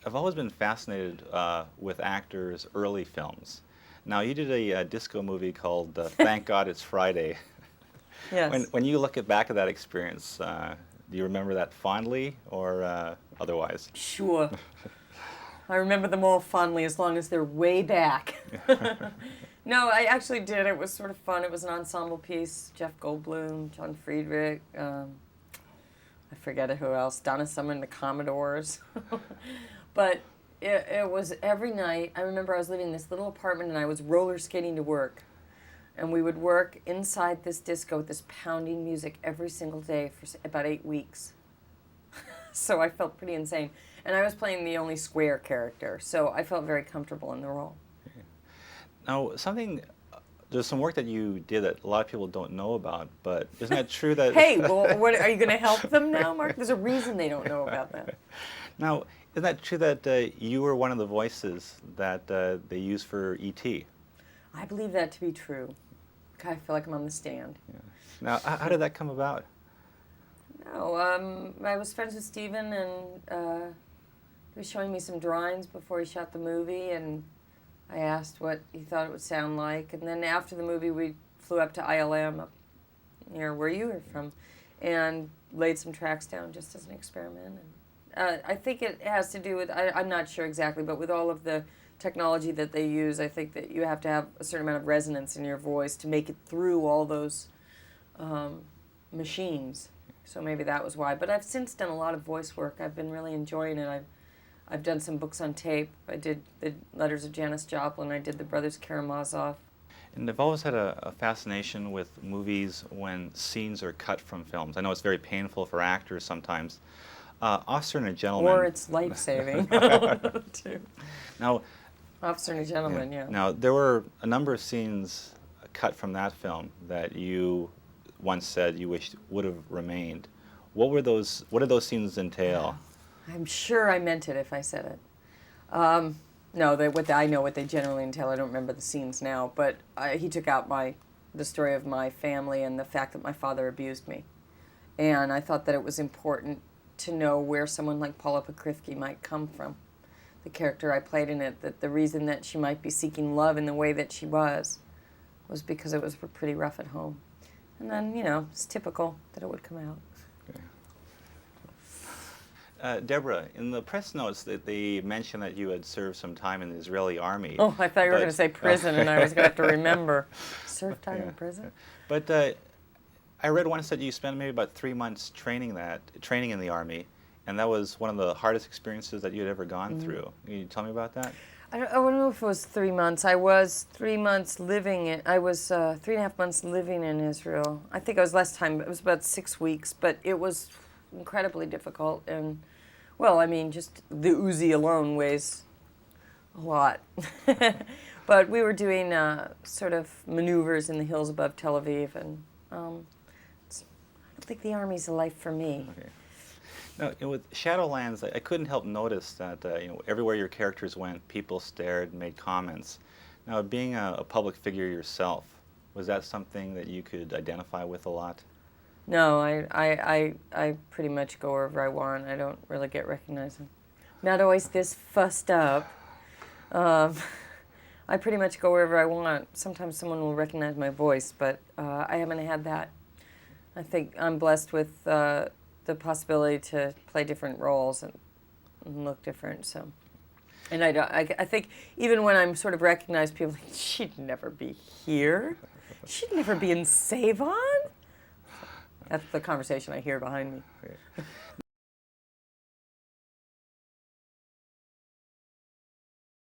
I've always been fascinated with actors' early films. Now, you did a disco movie called Thank God It's Friday. Yes. When you look back at that experience, do you remember that fondly or otherwise? Sure. I remember them all fondly as long as they're way back. No, I actually did. It was sort of fun. It was an ensemble piece. Jeff Goldblum, John Friedrich, I forget who else, Donna Summer and the Commodores. But it was every night. I remember I was living in this little apartment and I was roller skating to work. And we would work inside this disco with this pounding music every single day for about 8 weeks. So I felt pretty insane. And I was playing the only square character, so I felt very comfortable in the role. Now, there's some work that you did that a lot of people don't know about, but isn't that true that... Hey, well, what, are you going to help them now, Mark? There's a reason they don't know about that. Now, isn't that true that you were one of the voices that they used for E.T.? I believe that to be true. God, I feel like I'm on the stand. Yeah. Now, how did that come about? No, I was friends with Steven, and he was showing me some drawings before he shot the movie, and I asked what he thought it would sound like. And then after the movie, we flew up to ILM, up near where you were from, and laid some tracks down just as an experiment. And I think it has to do with, I'm not sure exactly, but with all of the technology that they use, I think that you have to have a certain amount of resonance in your voice to make it through all those machines. So maybe that was why. But I've since done a lot of voice work. I've been really enjoying it. I've done some books on tape. I did the Letters of Janis Joplin. I did the Brothers Karamazov. And I've always had a fascination with movies when scenes are cut from films. I know it's very painful for actors sometimes. Officer and a Gentleman. Or it's life-saving. Too. Now, Officer and a Gentleman, yeah. Now, there were a number of scenes cut from that film that you once said you wished would have remained. What did those scenes entail? I'm sure I meant it if I said it. No, I know what they generally entail. I don't remember the scenes now, but he took out the story of my family and the fact that my father abused me. And I thought that it was important to know where someone like Paula Pokrivky might come from. The character I played in it, that the reason that she might be seeking love in the way that she was because it was pretty rough at home. And then, it's typical that it would come out. Okay. Debra, in the press notes they mentioned that you had served some time in the Israeli army. Oh, I thought you were going to say prison, and I was going to have to remember. Served time in prison? But I read once that you spent maybe about 3 months training in the army, and that was one of the hardest experiences that you had ever gone through. Can you tell me about that? I don't know if it was 3 months. I was 3 months living in, I was 3.5 months living in Israel. I think it was less time, it was about 6 weeks, but it was incredibly difficult. And, well, I mean, just the Uzi alone weighs a lot. But we were doing sort of maneuvers in the hills above Tel Aviv, and I don't think the Army's a life for me. Okay. Now, with Shadowlands, I couldn't help notice that everywhere your characters went, people stared and made comments. Now, being a public figure yourself, was that something that you could identify with a lot? No, I pretty much go wherever I want. I don't really get recognized. I'm not always this fussed up. I pretty much go wherever I want. Sometimes someone will recognize my voice, but I haven't had that. I think I'm blessed with the possibility to play different roles and look different. So, and I think even when I'm sort of recognized, people think she'd never be here. She'd never be in Save On. That's the conversation I hear behind me.